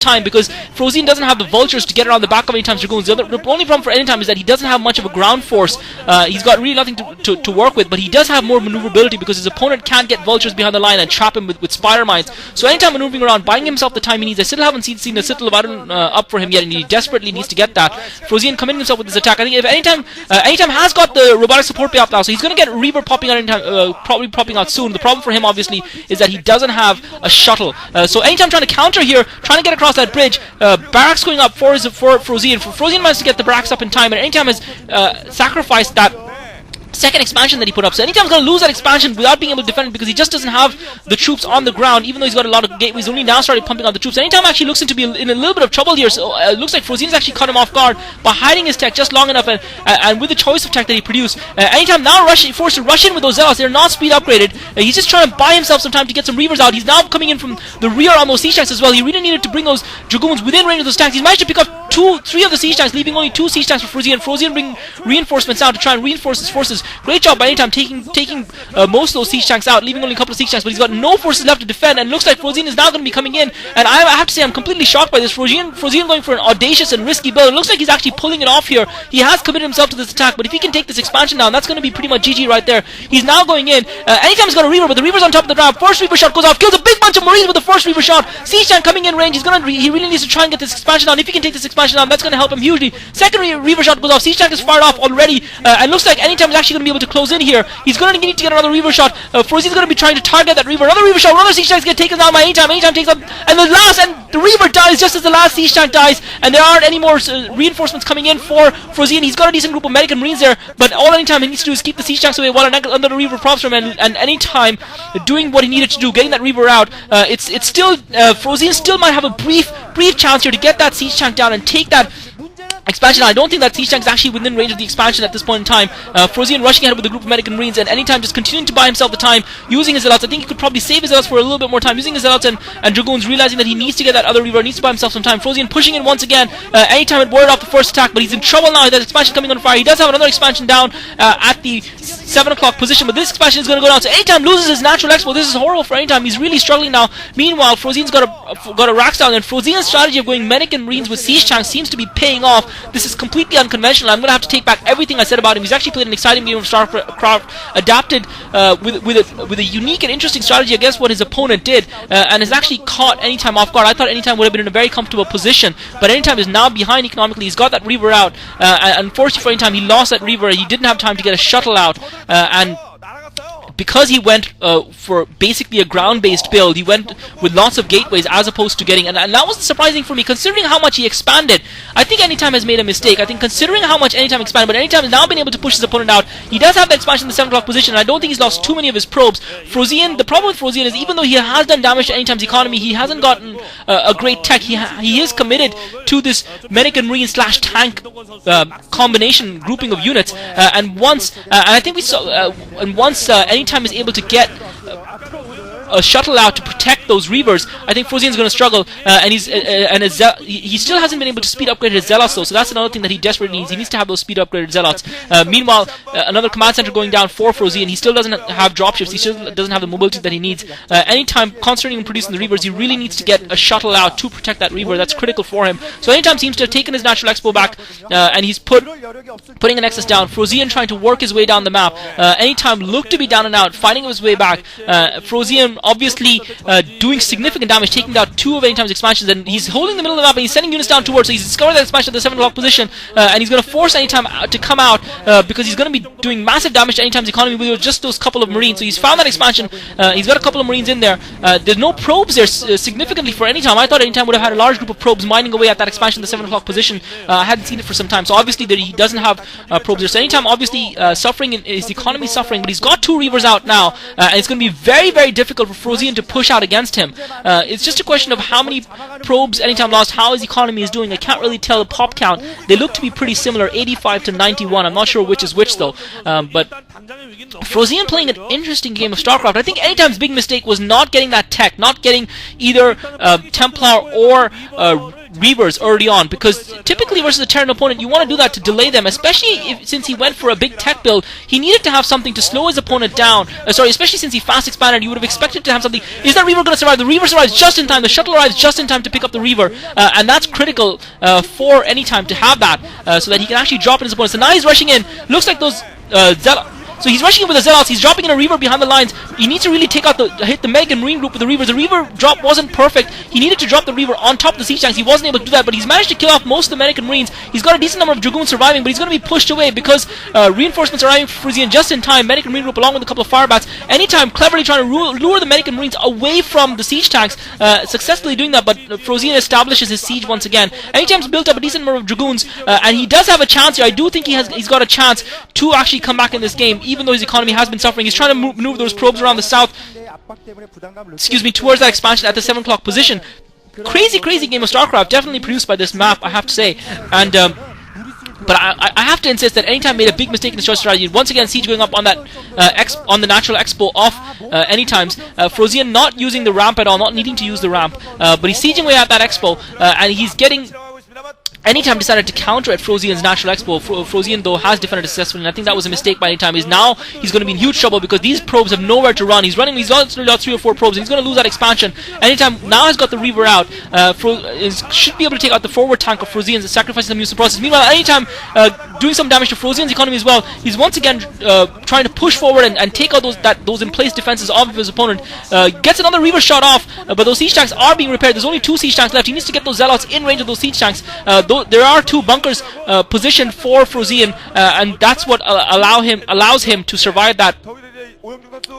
time because Frozean doesn't have the vultures to get around the back of Anytime's Dragoons. The only problem for Anytime is that he doesn't have much of a ground force. He's got really nothing to work with, but he does have more maneuverability because his opponent can't get vultures behind the line and trap him with spider mines. So Anytime maneuvering around, buying himself the time he needs. I still haven't seen a Citadel of Iron up for him yet, and he desperately needs to get that. Frozean committing himself with his attack. I think if Anytime has got the robotic support pay up now, so he's going to get Reaver popping out Anytime, probably popping out soon. The problem for him, obviously, is that he doesn't have a shuttle. So Anytime trying to counter here, trying to get across that bridge. Barracks going up for Frozean. Frozean managed to get the barracks up in time, and Anytime has sacrificed that second expansion that he put up. So Anytime's going to lose that expansion without being able to defend it because he just doesn't have the troops on the ground, even though he's got a lot of gateways. Only now started pumping out the troops. Anytime actually looks to be in a little bit of trouble here. So it looks like Frozean's actually caught him off guard by hiding his tech just long enough, and with the choice of tech that he produced. Anytime now forced to rush in with those zealots. They're not speed upgraded. He's just trying to buy himself some time to get some Reavers out. He's now coming in from the rear on those siege tanks as well. He really needed to bring those Dragoons within range of those tanks. He's managed to pick up 3 of the siege tanks, leaving only 2 siege tanks for Frozean. Frozean bring reinforcements out to try and reinforce his forces. Great job by Anytime taking most of those siege tanks out, leaving only a couple of siege tanks, but he's got no forces left to defend, and looks like Frozean is now going to be coming in, and I have to say I'm completely shocked by this. Frozean going for an audacious and risky build. It looks like he's actually pulling it off here. He has committed himself to this attack, but if he can take this expansion down, that's going to be pretty much GG right there. He's now going in. Anytime's got a Reaver, but the Reaver's on top of the ground. First Reaver shot goes off, kills a big bunch of Marines with the first Reaver shot. Siege tank coming in range. He really needs to try and get this expansion down. If he can take this expansion down, that's going to help him hugely. Second Reaver shot goes off. Siege tank is fired off already, and looks like Anytime is actually going to be able to close in here. He's going to need to get another Reaver shot. Frozean's going to be trying to target that Reaver. Another Reaver shot. Another siege tank is going to take us down by Anytime. Anytime takes up, and the Reaver dies just as the last siege tank dies, and there aren't any more reinforcements coming in for Frozean. He's got a decent group of medic and Marines there, but all Anytime he needs to do is keep the siege tanks away while another Reaver props from him, and Anytime doing what he needed to do, getting that Reaver out. It's still Frozean still might have a brief chance here to get that siege tank down and take that expansion. I don't think that siege tank is actually within range of the expansion at this point in time. Frozean rushing ahead with a group of medic and Marines, and Anytime just continuing to buy himself the time, using his zealots. I think he could probably save his zealots for a little bit more time, using his zealots and Dragoons, realizing that he needs to get that other Reaver, needs to buy himself some time. Frozean pushing in once again. Anytime had warded off the first attack, but he's in trouble now. That expansion coming on fire. He does have another expansion down at the 7 o'clock position, but this expansion is going to go down. So Anytime loses his natural expo. This is horrible for Anytime. He's really struggling now. Meanwhile, Frozean's got a racks down, and Frozean's strategy of going medic and Marines with siege tanks seems to be paying off. This is completely unconventional. I'm going to have to take back everything I said about him. He's actually played an exciting game of StarCraft, adapted with a unique and interesting strategy against what his opponent did, and has actually caught Anytime off guard. I thought Anytime would have been in a very comfortable position, but Anytime is now behind economically. He's got that Reaver out, and unfortunately for Anytime, he lost that Reaver. He didn't have time to get a shuttle out, and because he went for basically a ground-based build, he went with lots of gateways as opposed to getting, and that was surprising for me, considering how much he expanded. I think Anytime has made a mistake. I think considering how much Anytime expanded, but Anytime has now been able to push his opponent out. He does have the expansion in the 7 o'clock position, and I don't think he's lost too many of his probes. Frozean, the problem with Frozean is even though he has done damage to Anytime's economy, he hasn't gotten a great tech. He is committed to this medic and Marine / tank combination grouping of units, and once I think we saw, and once Anytime is able to get a shuttle out to protect those Reavers, I think Frozean's going to struggle, and he still hasn't been able to speed upgrade his zealots though, so that's another thing that he desperately needs. He needs to have those speed upgraded zealots. Meanwhile, another command center going down for Frozean. He still doesn't have dropships. He still doesn't have the mobility that he needs. Anytime concentrating on producing the Reavers, he really needs to get a shuttle out to protect that Reaver. That's critical for him. So Anytime seems to have taken his natural expo back, and he's putting an excess down. Frozean trying to work his way down the map. Anytime looked to be down and out, fighting his way back. Frozean obviously doing significant damage, taking down 2 of Anytime's expansions, and he's holding the middle of the map, and he's sending units down towards, so he's discovered that expansion at the 7 o'clock position, and he's going to force Anytime to come out, because he's going to be doing massive damage to Anytime's economy with just those couple of Marines. So he's found that expansion, he's got a couple of Marines in there. There's no probes there significantly for Anytime. I thought Anytime would have had a large group of probes mining away at that expansion in the 7 o'clock position. I hadn't seen it for some time, so obviously he doesn't have probes there. So Anytime obviously suffering, his economy suffering, but he's got 2 Reavers out now, and it's going to be very, very difficult for Frozean to push out against him. It's just a question of how many probes Anytime lost, how his economy is doing. I can't really tell the pop count. They look to be pretty similar, 85 to 91. I'm not sure which is which though. But Frozean playing an interesting game of StarCraft. I think Anytime's big mistake was not getting that tech, not getting either Templar or Reavers early on, because typically versus a Terran opponent you want to do that to delay them, especially since he went for a big tech build. He needed to have something to slow his opponent down, especially since he fast expanded. You would have expected expected to have something. Is that Reaver going to survive? The Reaver survives just in time. The shuttle arrives just in time to pick up the Reaver, and that's critical for Anytime to have that, so that he can actually drop in his opponent. So now he's rushing in. Looks like those So he's rushing in with the Zealots. He's dropping in a Reaver behind the lines. He needs to really hit the Meg and Marine group with the Reavers. The Reaver drop wasn't perfect. He needed to drop the Reaver on top of the siege tanks. He wasn't able to do that, but he's managed to kill off most of the Medic and Marines. He's got a decent number of Dragoons surviving, but he's going to be pushed away because reinforcements are arriving for Frozean just in time. Medic and Marine group along with a couple of Firebats. Anytime cleverly trying to lure the Medic and Marines away from the siege tanks, successfully doing that, but Frozean establishes his siege once again. Anytime's built up a decent number of Dragoons, and he does have a chance here. I do think he's got a chance to actually come back in this game, even though his economy has been suffering. He's trying to maneuver those probes around the south, towards that expansion at the 7 o'clock position. Crazy game of StarCraft, definitely produced by this map, I have to say. And but I have to insist that Anytime made a big mistake in his choice strategy. Once again, siege going up on that on the natural expo off Anytime's. Frozean not using the ramp at all, not needing to use the ramp, but he's sieging away at that expo, and he's getting. Anytime decided to counter at Frozean's natural expo. Frozean, though, has defended successfully, and I think that was a mistake by Anytime. Now he's going to be in huge trouble because these probes have nowhere to run. He's got 3 or 4 probes, and he's going to lose that expansion. Anytime now has got the Reaver out. Should be able to take out the forward tank of Frozean's, sacrificing some use of process. Meanwhile, Anytime doing some damage to Frozean's economy as well. He's once again trying to push forward and take out those in place defenses of his opponent. Gets another Reaver shot off, but those siege tanks are being repaired. There's only 2 siege tanks left. He needs to get those Zealots in range of those siege tanks. There are 2 bunkers positioned for Frozean, and that's what allows him to survive that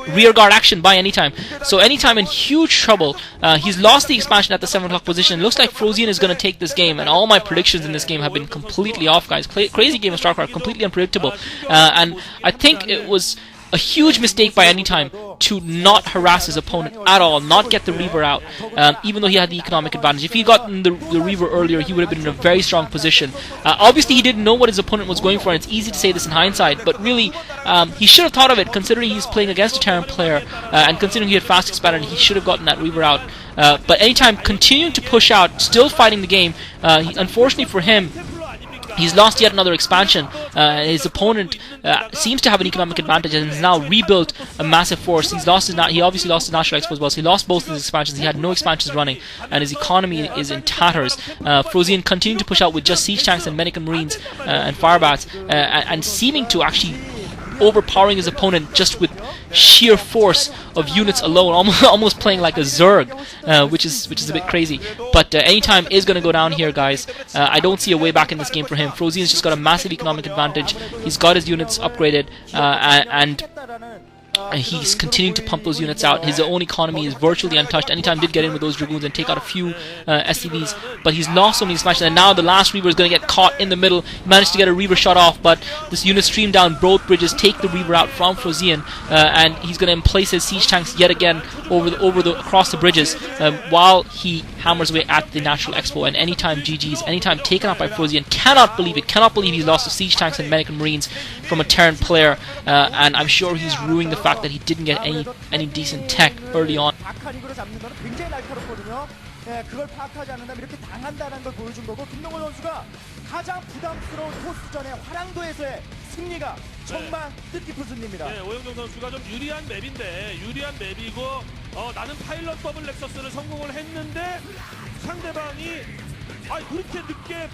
rearguard action by Anytime. So Anytime in huge trouble. He's lost the expansion at the 7 o'clock position. Looks like Frozean is going to take this game, and all my predictions in this game have been completely off, guys. Crazy game of StarCraft, completely unpredictable. And I think it was a huge mistake by Anytime to not harass his opponent at all, not get the Reaver out, even though he had the economic advantage. If he had gotten the Reaver earlier, he would have been in a very strong position. Obviously, he didn't know what his opponent was going for, and it's easy to say this in hindsight, but really, he should have thought of it, considering he's playing against a Terran player, and considering he had fast expanded, he should have gotten that Reaver out. But Anytime continuing to push out, still fighting the game. Unfortunately for him, he's lost yet another expansion. His opponent seems to have an economic advantage and has now rebuilt a massive force. He obviously lost his national expo as well, so he lost both of his expansions. He had no expansions running, and his economy is in tatters. Frozean continuing to push out with just siege tanks and Medic and Marines and Firebats, and seeming to actually overpowering his opponent just with sheer force of units alone, almost playing like a Zerg, which is a bit crazy. But Anytime is going to go down here, guys. I don't see a way back in this game for him. Frozean's just got a massive economic advantage. He's got his units upgraded, and he's continuing to pump those units out. His own economy is virtually untouched. Anytime did get in with those Dragoons and take out a few SCVs, but he's lost so many expansions, and now the last Reaver is going to get caught in the middle. He managed to get a Reaver shot off, but this unit streamed down both bridges, take the Reaver out from Frozean, and he's going to emplace his siege tanks yet again across the bridges, while he hammers away at the Natural Expo. And Anytime GG's, Anytime taken out by Frozean. Cannot believe he's lost the siege tanks and Medic and Marines from a Terran player, and I'm sure he's ruining the fact that he didn't get any decent tech early on. 그걸 파악하지 않는다면 이렇게 당한다는 걸 보여준 거고, 김동건 선수가 가장 부담스러운 토스전의 화랑도에서의 승리가 정말 뜻깊은 승리입니다. 네, 오영종 선수가 좀 유리한 맵이고 나는 파일럿 더블 렉서스를 성공을 했는데 상대방이 그렇게 늦게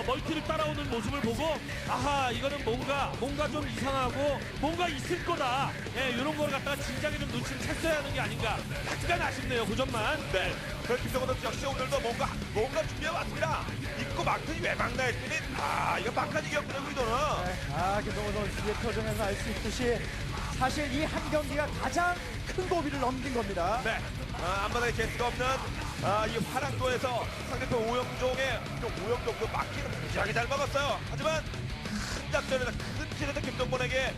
멀티를 따라오는 모습을 보고 아하, 이거는 뭔가 좀 이상하고 뭔가 있을 거다. 이런 걸 갖다가 진작에 좀 눈치를 챘어야 하는 게 아닌가. 약간 아쉽네요, 그 점만. 네. 김동건 선수 역시 오늘도 뭔가 준비해 왔습니다. 입고 막더니 왜 막나 했더니 이거 막하지기였군요, 의도는. 김동건 선수의 표정에서 알 수 있듯이 사실 이 한 경기가 가장 큰 고비를 넘긴 겁니다. 네. 앞바닥에 개수가 없는 이 화랑도에서 상대편 오영종도 막기는 무지하게 잘 먹었어요. 하지만 큰 작전에서 큰 틀에서 김동건에게